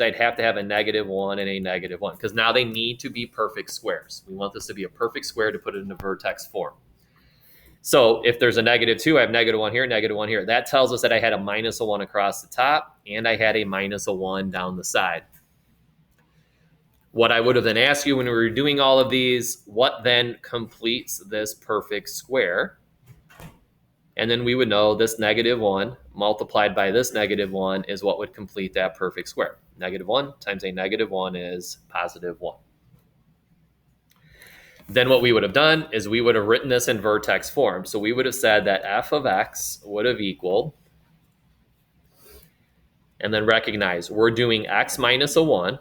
I'd have to have a -1 and a -1 because now they need to be perfect squares. We want this to be a perfect square to put it in a vertex form. So if there's a -2, I have -1 here, -1 here. That tells us that I had a -1 across the top and I had a -1 down the side. What I would have then asked you when we were doing all of these, what then completes this perfect square? And then we would know this -1 multiplied by this -1 is what would complete that perfect square. -1 times a -1 is +1. Then what we would have done is we would have written this in vertex form. So we would have said that f of x would have equaled, and then recognize we're doing x minus a 1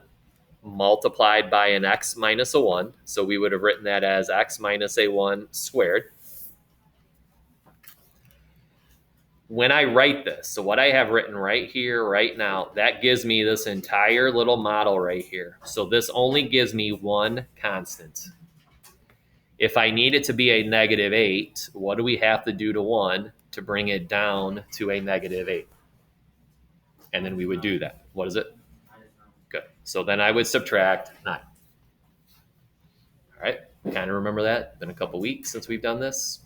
multiplied by an x minus a 1. So we would have written that as x minus a 1 squared. When I write this, so what I have written right here, right now, that gives me this entire little model right here. So this only gives me one constant. If I need it to be a -8, what do we have to do to 1 to bring it down to a -8? And then we would do that. What is it? Good. So then I would subtract 9. All right. Kind of remember that? It's been a couple weeks since we've done this.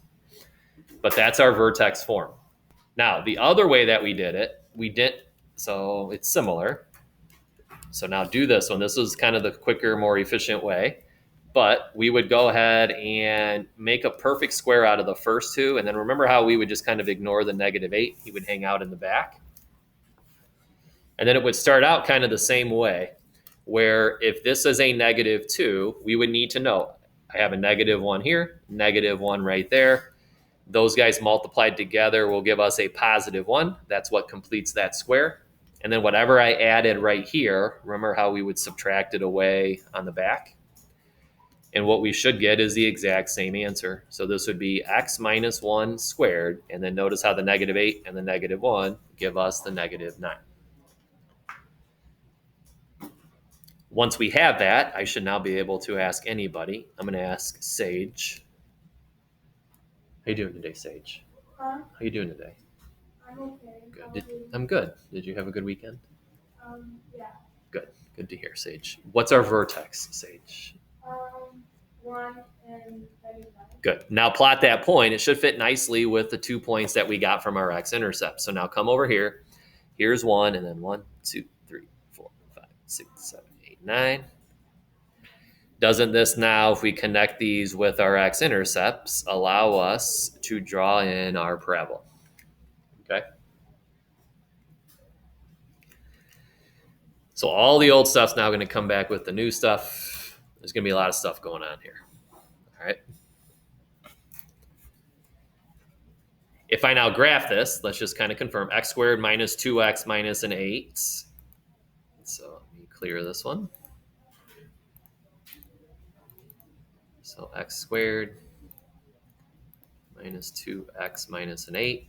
But that's our vertex form. Now, the other way that we did it, so it's similar. So now do this one. This is kind of the quicker, more efficient way. But we would go ahead and make a perfect square out of the first two. And then remember how we would just kind of ignore the -8? He would hang out in the back. And then it would start out kind of the same way, where if this is a -2, we would need to know, I have a -1 here, -1 right there. Those guys multiplied together will give us a +1. That's what completes that square. And then whatever I added right here, remember how we would subtract it away on the back? And what we should get is the exact same answer. So this would be x minus 1 squared. And then notice how the -8 and the -1 give us the -9. Once we have that, I should now be able to ask anybody. I'm going to ask Sage. How you doing today, Sage? Huh? How you doing today? I'm okay. Good. I'm good. Did you have a good weekend? Yeah. Good. Good to hear, Sage. What's our vertex, Sage? 1 and 35. Good. Now plot that point. It should fit nicely with the 2 points that we got from our x-intercept. So now come over here. Here's 1, and then 1, 2, 3, 4, 5, 6, 7, 8, 9. Doesn't this now, if we connect these with our x-intercepts, allow us to draw in our parabola? Okay. So all the old stuff's now going to come back with the new stuff. There's going to be a lot of stuff going on here. All right. If I now graph this, let's just kind of confirm x squared minus 2x minus an 8. So let me clear this one. So x squared minus 2x minus an 8.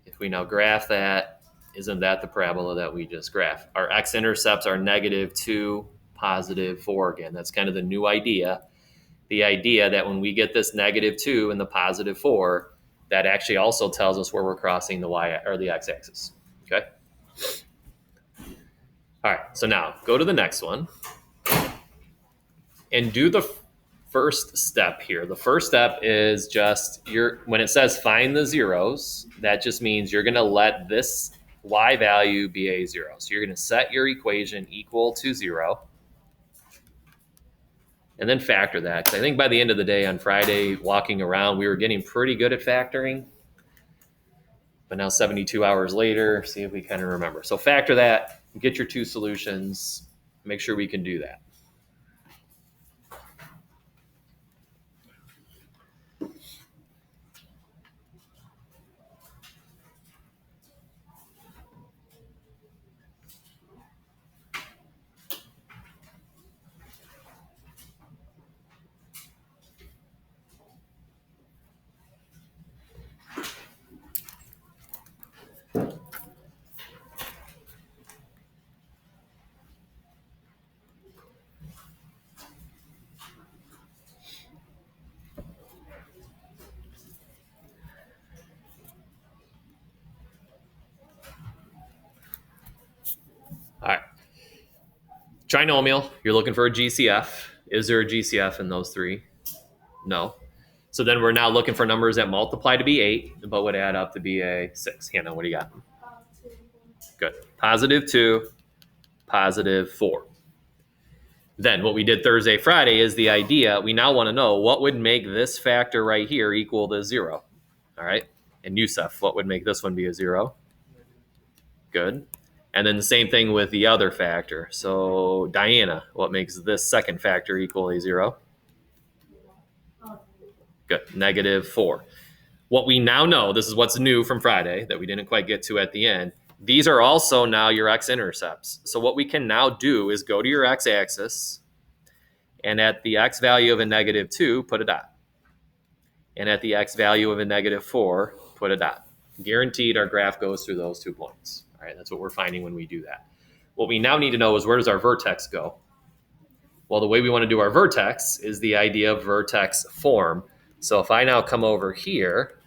If we now graph that, isn't that the parabola that we just graphed? Our x-intercepts are -2, +4 again. That's kind of the new idea. The idea that when we get this -2 and the +4, that actually also tells us where we're crossing the y or the x-axis. Okay. All right. So now go to the next one and do the first step here. The first step is just when it says find the zeros, that just means you're going to let this y value be a 0. So you're going to set your equation equal to 0. And then factor that. Because I think by the end of the day on Friday, walking around, we were getting pretty good at factoring. But now 72 hours later, see if we kind of remember. So factor that, get your 2 solutions, make sure we can do that. Trinomial, you're looking for a GCF. Is there a GCF in those three? No. So then we're now looking for numbers that multiply to be 8, but would add up to be a 6. Hannah, what do you got? 2. Good. Positive 2, positive 4. Then what we did Thursday, Friday is the idea. We now want to know what would make this factor right here equal to 0. All right. And Yusuf, what would make this one be a 0? Good. And then the same thing with the other factor. So Diana, what makes this second factor equal a 0? Good. Negative 4. What we now know, this is what's new from Friday that we didn't quite get to at the end. These are also now your x-intercepts. So what we can now do is go to your x-axis, and at the x value of a negative 2, put a dot. And at the x value of a negative 4, put a dot. Guaranteed our graph goes through those 2 points. All right, that's what we're finding when we do that. What we now need to know is, where does our vertex go? Well, the way we want to do our vertex is the idea of vertex form. So if I now come over here,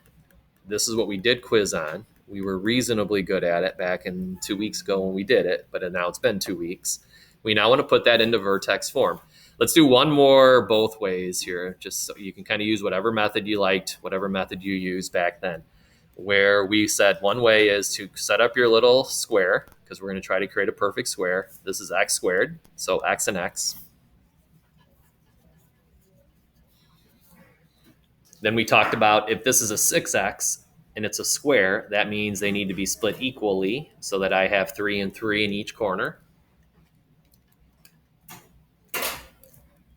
this is what we did quiz on. We were reasonably good at it back in 2 weeks ago when we did it, but now it's been 2 weeks. We now want to put that into vertex form. Let's do one more both ways here, just so you can kind of use whatever method you liked, whatever method you used back then, where we said one way is to set up your little square, because we're going to try to create a perfect square. This is x squared, so x and x. Then we talked about if this is a 6x and it's a square, that means they need to be split equally so that I have 3 and 3 in each corner.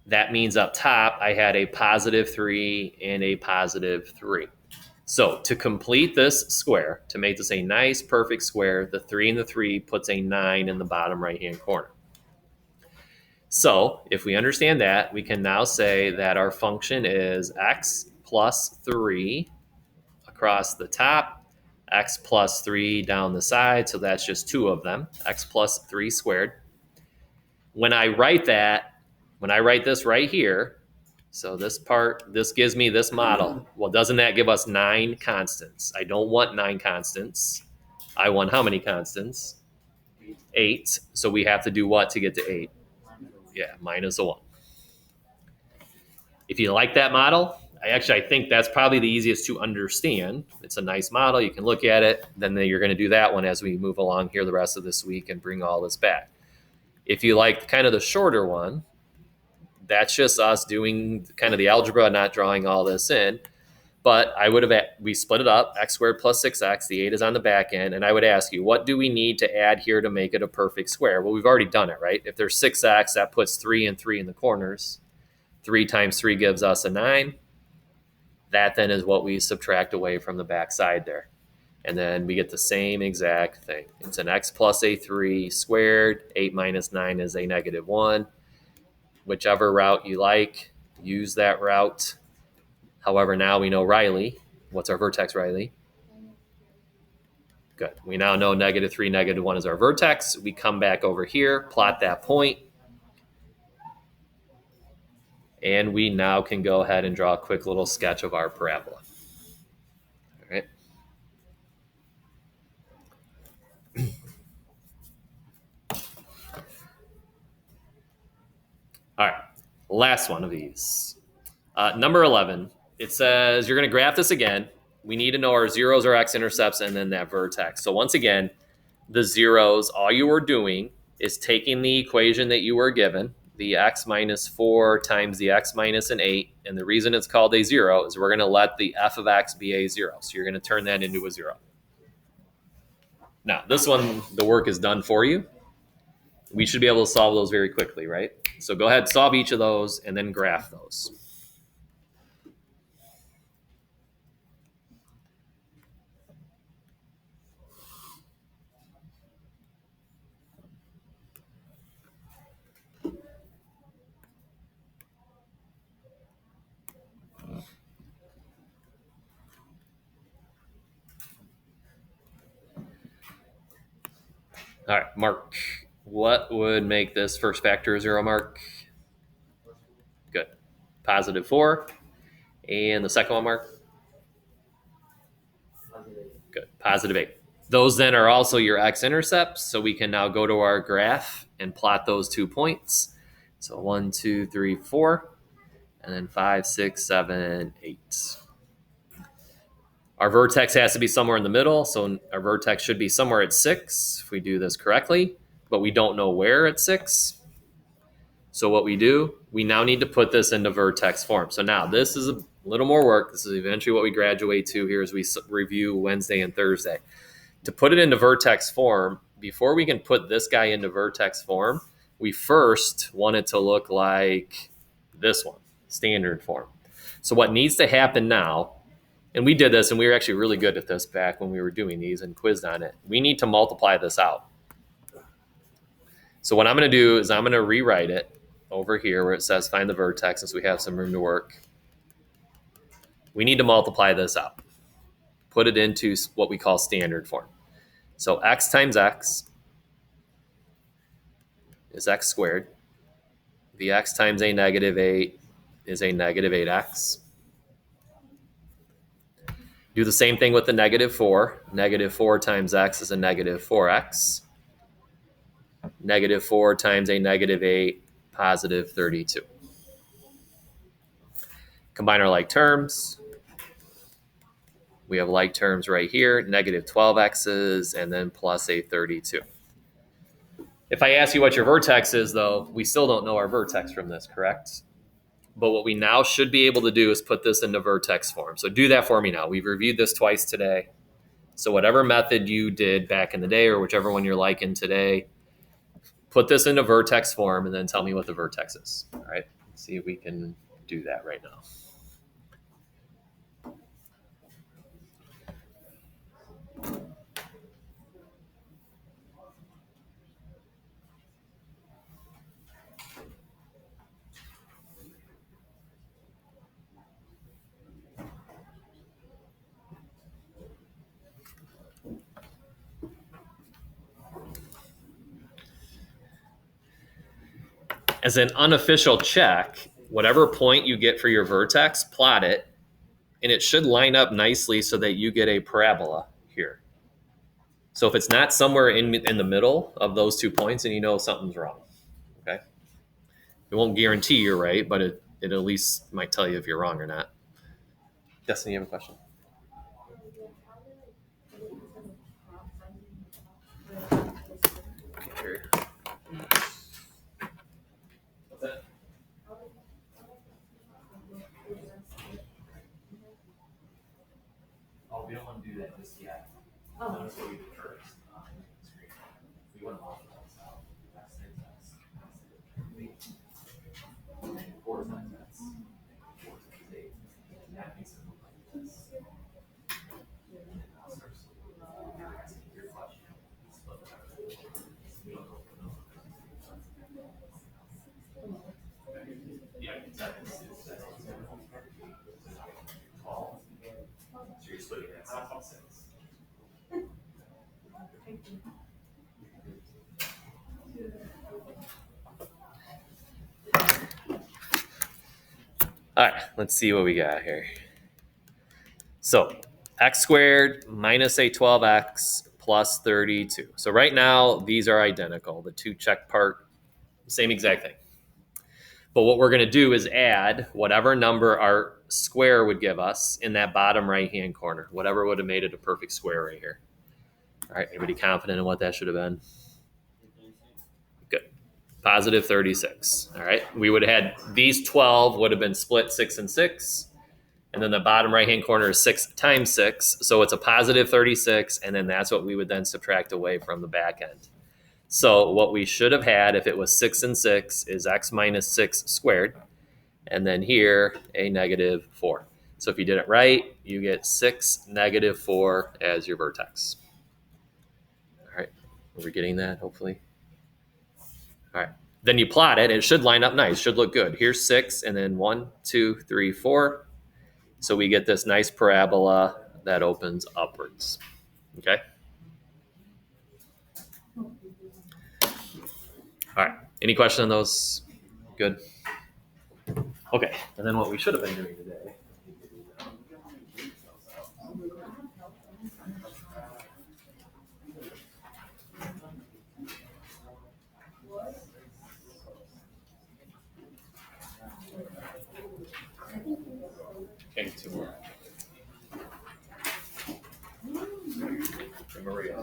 That means up top, I had a positive 3 and a positive 3. So to complete this square, to make this a nice, perfect square, the 3 and the 3 puts a 9 in the bottom right-hand corner. So if we understand that, we can now say that our function is x plus 3 across the top, x plus 3 down the side, so that's just 2 of them, x plus 3 squared. When I write this right here, so this part, this gives me this model. Well, doesn't that give us 9 constants? I don't want 9 constants. I want how many constants? 8. So we have to do what to get to 8? Yeah, minus a 1. If you like that model, I think that's probably the easiest to understand. It's a nice model. You can look at it. Then you're going to do that one as we move along here the rest of this week and bring all this back. If you like kind of the shorter one, that's just us doing kind of the algebra, not drawing all this in. But we split it up, x squared plus 6x. The 8 is on the back end. And I would ask you, what do we need to add here to make it a perfect square? Well, we've already done it, right? If there's 6x, that puts 3 and 3 in the corners. 3 times 3 gives us a 9. That then is what we subtract away from the back side there. And then we get the same exact thing. It's an x plus a 3 squared. 8 minus 9 is a negative 1. Whichever route you like, use that route. However, now we know Riley. What's our vertex, Riley? Good. We now know negative 3, negative 1 is our vertex. We come back over here, plot that point. And we now can go ahead and draw a quick little sketch of our parabola. All right. All right. Last one of these. Number 11. It says you're going to graph this again. We need to know our zeros, our x-intercepts, and then that vertex. So once again, the zeros, all you were doing is taking the equation that you were given, the x minus 4 times the x minus an 8. And the reason it's called a 0 is we're going to let the f of x be a 0. So you're going to turn that into a 0. Now, this one, the work is done for you. We should be able to solve those very quickly, right? So go ahead, solve each of those, and then graph those. All right, Mark, what would make this first factor a 0, Mark? Good. Positive 4. And the second one, Mark? Good. Positive 8. Those then are also your x-intercepts, so we can now go to our graph and plot those 2 points. So 1, 2, 3, 4, and then 5, 6, 7, 8. Our vertex has to be somewhere in the middle, so our vertex should be somewhere at 6 if we do this correctly, but we don't know where at 6. So what we do, we now need to put this into vertex form. So now this is a little more work. This is eventually what we graduate to here as we review Wednesday and Thursday. To put it into vertex form, before we can put this guy into vertex form, we first want it to look like this one, standard form. So what needs to happen now, and we did this and we were actually really good at this back when we were doing these and quizzed on it, we need to multiply this out. So what I'm going to do is I'm going to rewrite it over here where it says find the vertex, since we have some room to work. We need to multiply this out, put it into what we call standard form. So x times x is x squared. The x times a negative 8 is a negative 8x. Do the same thing with the negative 4. Negative 4 times x is a negative 4x. Negative 4 times a negative 8, positive 32. Combine our like terms. We have like terms right here, negative 12x's and then plus a 32. If I ask you what your vertex is, though, we still don't know our vertex from this, correct? But what we now should be able to do is put this into vertex form. So do that for me now. We've reviewed this twice today. So whatever method you did back in the day or whichever one you're liking today, put this into vertex form and then tell me what the vertex is. All right, let's see if we can do that right now. As an unofficial check, whatever point you get for your vertex, plot it, and it should line up nicely so that you get a parabola here. So if it's not somewhere in the middle of those 2 points, and you know something's wrong, okay? It won't guarantee you're right, but it at least might tell you if you're wrong or not. Destiny, you have a question? Sure. What's that? Oh, we don't want to do that just yet. Oh. That's what we did first. We want to multiply this out. That's times x. 4 times x. 4 times 8. And that makes it look like this. And then now starts asking your question. Split it out. We don't know. Yeah, exactly. So you're splitting that 6 and 6. All right, let's see what we got here. So x squared minus a 12x plus 32. So right now, these are identical. The two check part, same exact thing. But what we're going to do is add whatever number our square would give us in that bottom right-hand corner, whatever would have made it a perfect square right here. All right, anybody confident in what that should have been? Good. Positive 36. All right, we would have had these 12 would have been split 6 and 6. And then the bottom right-hand corner is 6 times 6. So it's a positive 36. And then that's what we would then subtract away from the back end. So what we should have had if it was 6 and 6 is x minus 6 squared. And then here, a negative 4. So if you did it right, you get 6, negative 4 as your vertex. All right, are we getting that, hopefully? All right, then you plot it, and it should line up nice, should look good. Here's 6, and then 1, 2, 3, 4. So we get this nice parabola that opens upwards, okay? All right, any question on those? Good. Okay, and then what we should have been doing today. Maria.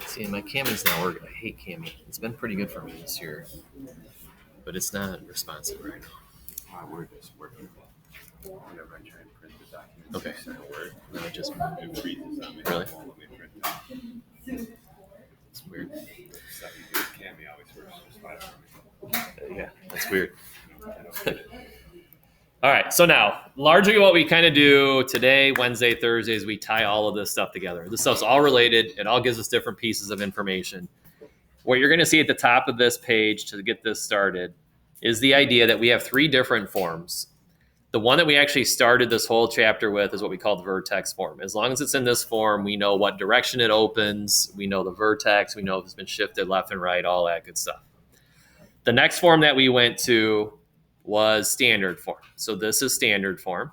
See, my Cami's not working. I hate Cami. It's been pretty good for me this year, but it's not responsive right now. My Word is working. Whenever I try and print the document, Okay. in Word, Then it just it freezes on me. Really? It won't let me print it. it's weird. Stuff you do with Cami always works just fine for me. Yeah, that's weird. I don't get it. All right, so now largely what we kind of do today, Wednesday, Thursday, is we tie all of this stuff together. This stuff's all related. It all gives us different pieces of information. What you're going to see at the top of this page to get this started is the idea that we have three different forms. The one that we actually started this whole chapter with is what we call the vertex form. As long as it's in this form, we know what direction it opens. We know the vertex. We know if it's been shifted left and right, all that good stuff. The next form that we went to was standard form. So this is standard form.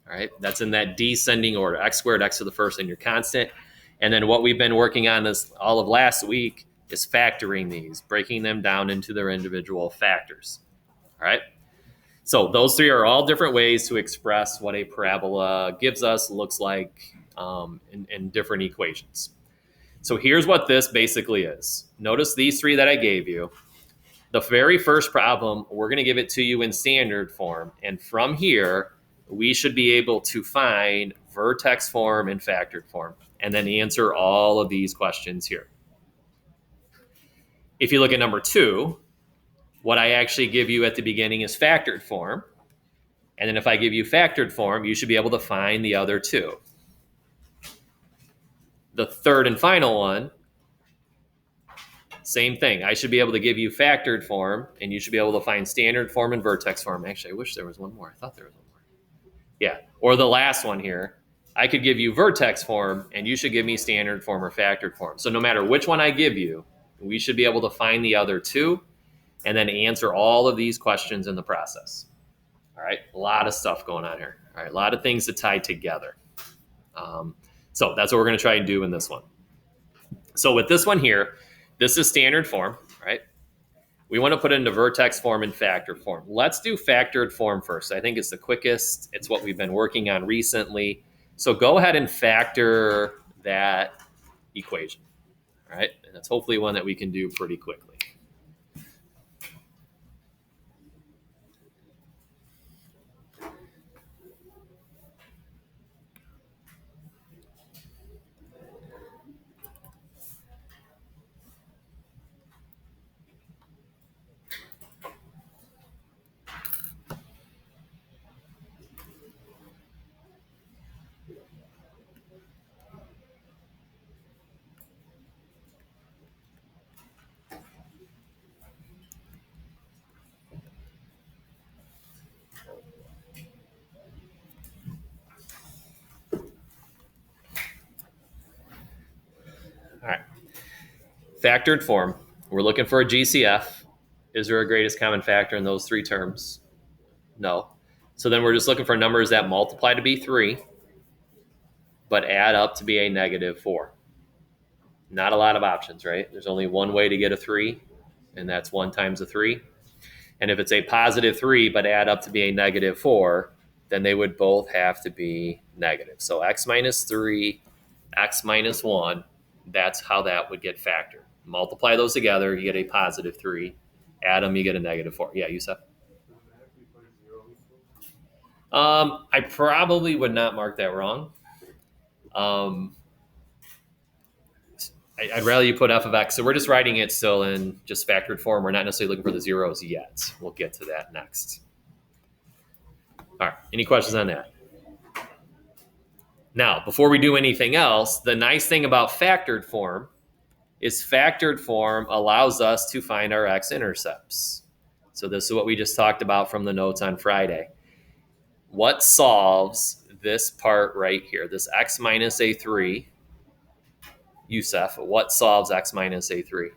All right, that's in that descending order, x squared, x to the first, and your constant. And then what we've been working on this all of last week is factoring these, breaking them down into their individual factors. All right, so those three are all different ways to express what a parabola gives us, looks like in different equations. So here's what this basically is. Notice these three that I gave you. The very first problem, we're going to give it to you in standard form. And from here, we should be able to find vertex form and factored form, and then answer all of these questions here. If you look at number 2, what I actually give you at the beginning is factored form. And then if I give you factored form, you should be able to find the other two. The third and final one, same thing. I should be able to give you factored form, and you should be able to find standard form and vertex form. Actually, I wish there was one more. I thought there was one more. Yeah. Or the last one here. I could give you vertex form, and you should give me standard form or factored form. So no matter which one I give you, we should be able to find the other two and then answer all of these questions in the process. All right. A lot of stuff going on here. All right. A lot of things to tie together. So that's what we're going to try and do in this one. So with this one here, this is standard form, right? We want to put it into vertex form and factored form. Let's do factored form first. I think it's the quickest. It's what we've been working on recently. So go ahead and factor that equation, all right? And that's hopefully one that we can do pretty quickly. All right. Factored form. We're looking for a GCF. Is there a greatest common factor in those three terms? No. So then we're just looking for numbers that multiply to be 3, but add up to be a -4. Not a lot of options, right? There's only one way to get a 3, and that's 1 times a 3. And if it's a +3, but add up to be a -4, then they would both have to be negative. So x minus 3, x minus 1, that's how that would get factored. Multiply those together, you get a +3. Add them, you get a -4. Yeah, Yusuf? I probably would not mark that wrong. I'd rather you put f of x. So we're just writing it still in just factored form. We're not necessarily looking for the zeros yet. We'll get to that next. All right. Any questions on that? Now, before we do anything else, the nice thing about factored form is factored form allows us to find our x-intercepts. So this is what we just talked about from the notes on Friday. What solves this part right here, this x minus a3, Yusuf, what solves x minus a3?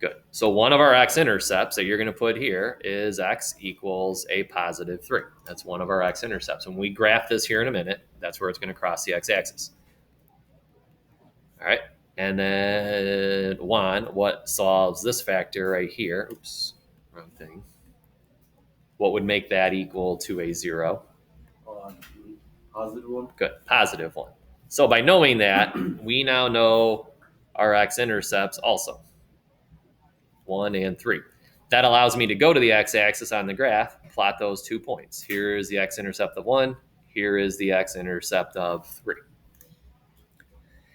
Good. So one of our x-intercepts that you're going to put here is x equals a positive 3. That's one of our x-intercepts. When we graph this here in a minute, that's where it's going to cross the x-axis. All right. And then Juan, what solves this factor right here? Oops, wrong thing. What would make that equal to a 0? Positive one. Good. Positive 1. So by knowing that, we now know our x-intercepts also. 1 and 3. That allows me to go to the x-axis on the graph, plot those 2 points. Here is the x-intercept of 1. Here is the x-intercept of 3.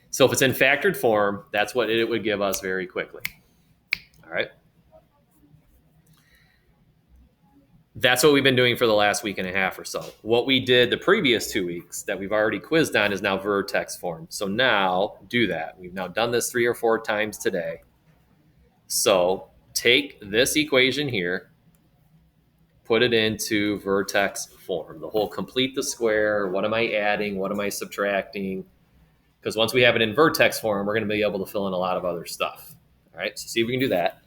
So if it's in factored form, that's what it would give us very quickly. All right. That's what we've been doing for the last week and a half or so. What we did the previous 2 weeks that we've already quizzed on is now vertex form. So now do that. We've now done this 3 or 4 times today. So take this equation here, put it into vertex form. The whole complete the square. What am I adding? What am I subtracting? Because once we have it in vertex form, we're going to be able to fill in a lot of other stuff. All right, so see if we can do that.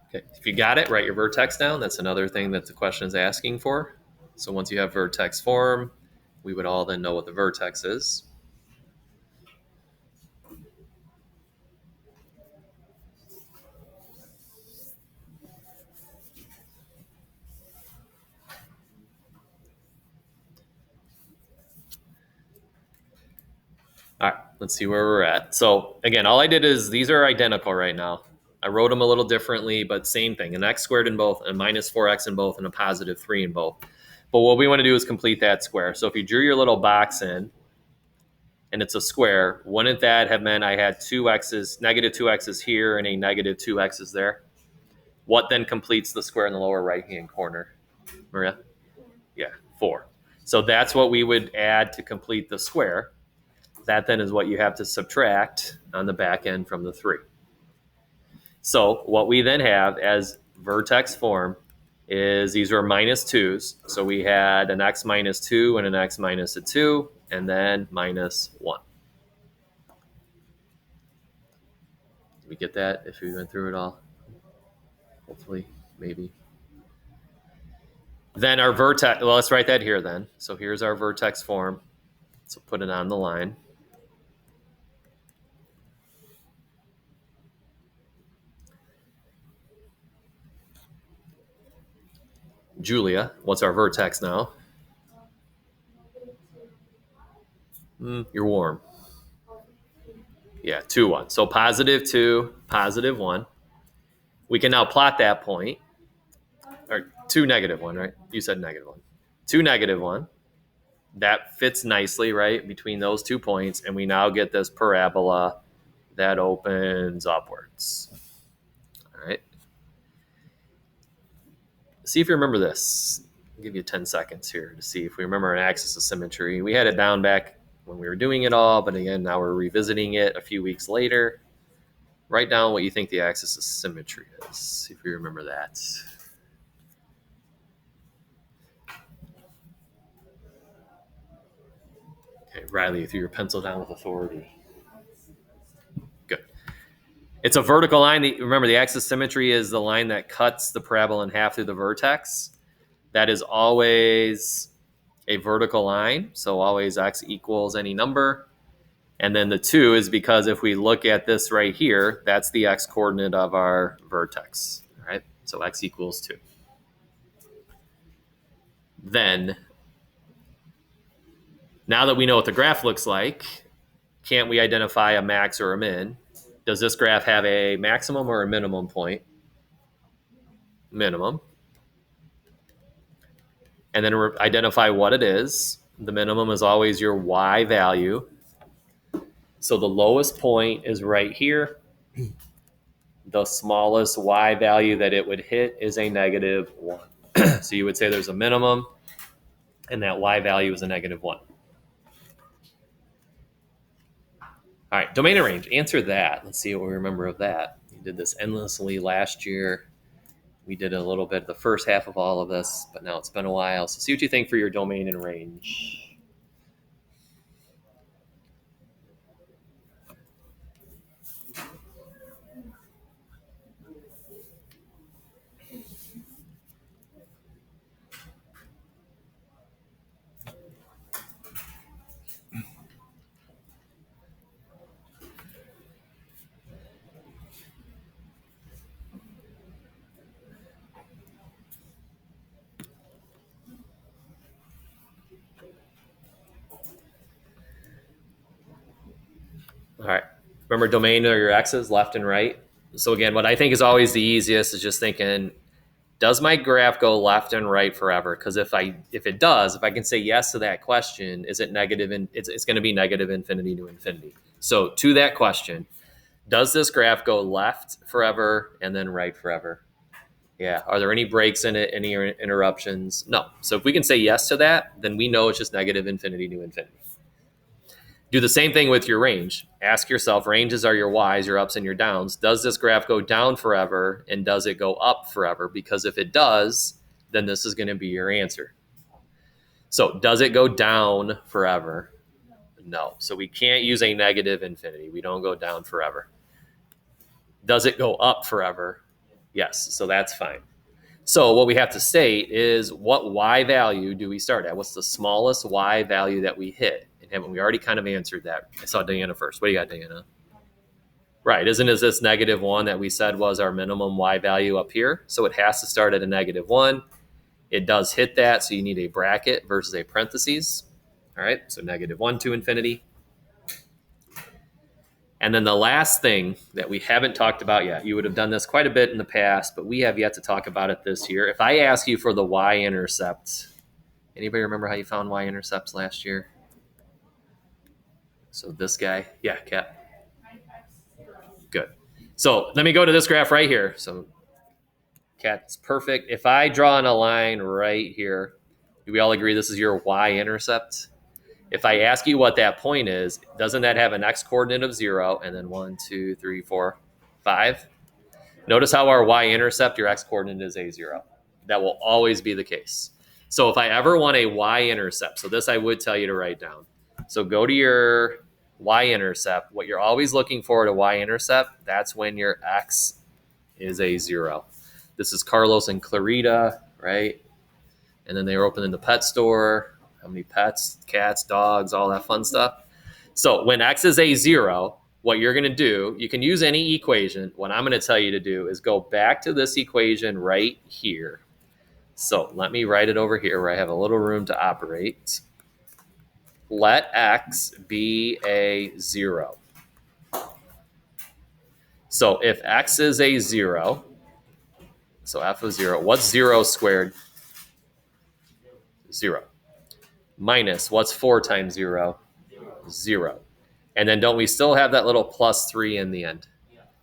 Okay, if you got it, write your vertex down. That's another thing that the question is asking for. So once you have vertex form, we would all then know what the vertex is. All right, let's see where we're at. So again, all I did is these are identical right now. I wrote them a little differently, but same thing, an x squared in both, a minus 4x in both, and a positive 3 in both. But what we want to do is complete that square. So if you drew your little box in, and it's a square, wouldn't that have meant I had 2 x's, negative 2 x's here, and a negative 2 x's there? What then completes the square in the lower right-hand corner? Maria? Yeah, 4. So that's what we would add to complete the square. That then is what you have to subtract on the back end from the 3. So what we then have as vertex form is these are minus 2's. So we had an x minus 2 and an x minus a 2, and then minus 1. Did we get that if we went through it all? Hopefully, maybe. Then our vertex, well, let's write that here then. So here's our vertex form. So put it on the line. Julia, what's our vertex now? You're warm. Yeah, 2, 1. So positive 2, positive 1. We can now plot that point. Or 2, negative 1, right? You said negative 1. 2, negative 1. That fits nicely, right, between those 2 points. And we now get this parabola that opens upwards. All right. See if you remember this. I'll give you 10 seconds here to see if we remember an axis of symmetry. We had it down back when we were doing it all, but again, now we're revisiting it a few weeks later. Write down what you think the axis of symmetry is. See if you remember that. Okay, Riley, you threw your pencil down with authority. Good. It's a vertical line. Remember, the axis of symmetry is the line that cuts the parabola in half through the vertex. That is always a vertical line. So always x equals any number. And then the 2 is because if we look at this right here, that's the x coordinate of our vertex. All right. So x equals 2. Then Now that we know what the graph looks like, can't we identify a max or a min? Does this graph have a maximum or a minimum point? Minimum. And then identify what it is. The minimum is always your y value. So the lowest point is right here. The smallest y value that it would hit is a negative 1. So you would say there's a minimum, and that y value is a negative 1. All right, domain and range. Answer that. Let's see what we remember of that. We did this endlessly last year. We did a little bit the first half of all of this, but now it's been a while. So see what you think for your domain and range. All right. Remember, domain are your x's, left and right. So again, what I think is always the easiest is just thinking, does my graph go left and right forever? Because if it does, if I can say yes to that question, is it negative? And it's going to be negative infinity to infinity. So to that question, does this graph go left forever and then right forever? Yeah. Are there any breaks in it? Any interruptions? No. So if we can say yes to that, then we know it's just negative infinity to infinity. Do the same thing with your range. Ask yourself, ranges are your y's, your ups and your downs. Does this graph go down forever and does it go up forever? Because if it does, then this is going to be your answer. So does it go down forever? No. So we can't use a negative infinity. We don't go down forever. Does it go up forever? Yes. So that's fine. So what we have to state is what y value do we start at? What's the smallest y value that we hit? And we already kind of answered that. I saw Diana first. What do you got, Diana? Right. Isn't it this negative 1 that we said was our minimum y value up here? So it has to start at a negative 1. It does hit that, so you need a bracket versus a parentheses. All right. So negative 1 to infinity. And then the last thing that we haven't talked about yet, you would have done this quite a bit in the past, but we have yet to talk about it this year. If I ask you for the y-intercept, anybody remember how you found y-intercepts last year? So this guy, yeah, Kat. Good. So let me go to this graph right here. So Kat's perfect. If I draw on a line right here, do we all agree this is your y-intercept? If I ask you what that point is, doesn't that have an x-coordinate of 0 and then 1, 2, 3, 4, 5? Notice how our y-intercept, your x-coordinate is a0. That will always be the case. So if I ever want a y-intercept, so this I would tell you to write down. So go to your y-intercept. What you're always looking for at a y-intercept, that's when your x is a 0. This is Carlos and Clarita, right? And then they were opening the pet store. How many pets, cats, dogs, all that fun stuff. So when x is a 0, what you're going to do, you can use any equation. What I'm going to tell you to do is go back to this equation right here. So let me write it over here where I have a little room to operate. Let x be a 0. So if x is a 0, so f of 0, what's 0 squared? 0. Minus, what's 4 times 0? 0. And then don't we still have that little plus 3 in the end?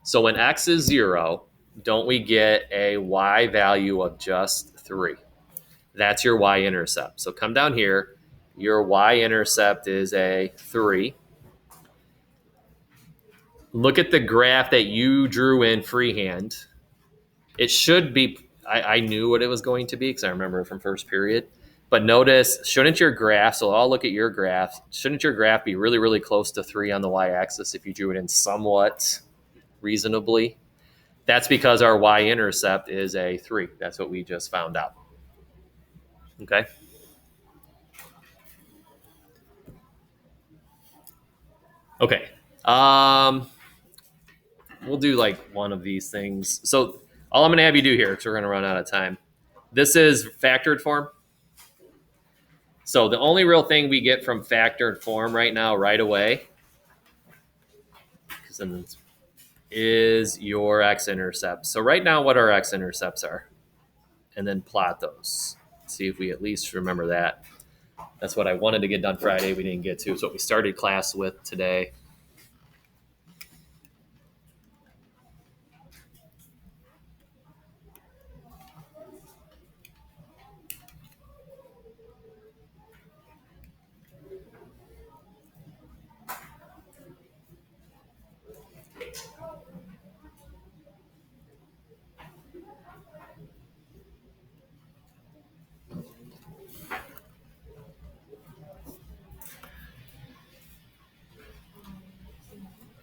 So when x is 0, don't we get a y value of just 3? That's your y-intercept. So come down here. Your y-intercept is a 3. Look at the graph that you drew in freehand. It should be, I knew what it was going to be because I remember it from first period. But notice, shouldn't your graph, so I'll look at your graph, shouldn't your graph be really, really close to 3 on the y-axis if you drew it in somewhat reasonably? That's because our y-intercept is a 3. That's what we just found out. Okay? Okay. We'll do like one of these things. So all I'm going to have you do here, because we're going to run out of time. This is factored form. So the only real thing we get from factored form right now, right away, is your x-intercepts. So right now, what our x-intercepts are, and then plot those. See if we at least remember that. That's what I wanted to get done Friday. We didn't get to. It's what we started class with today.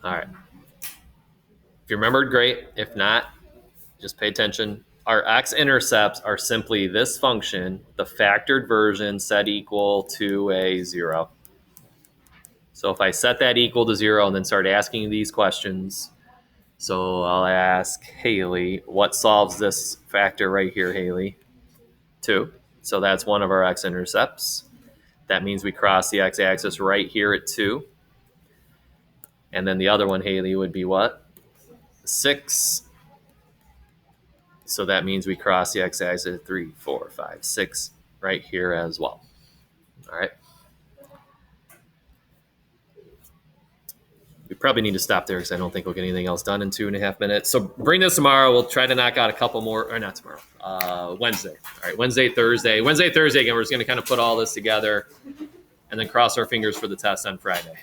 All right. If you remembered, great. If not, just pay attention. Our x-intercepts are simply this function, the factored version set equal to a 0. So if I set that equal to 0 and then start asking these questions, so I'll ask Haley, what solves this factor right here, Haley? 2. So that's one of our x-intercepts. That means we cross the x-axis right here at 2. And then the other one, Haley, would be what? 6. So that means we cross the x-axis at 3, 4, 5, 6 right here as well. All right. We probably need to stop there because I don't think we'll get anything else done in 2.5 minutes. So bring this tomorrow. We'll try to knock out a couple more, or not tomorrow, Wednesday. All right, Wednesday, Thursday. Wednesday, Thursday, again, we're just going to kind of put all this together and then cross our fingers for the test on Friday.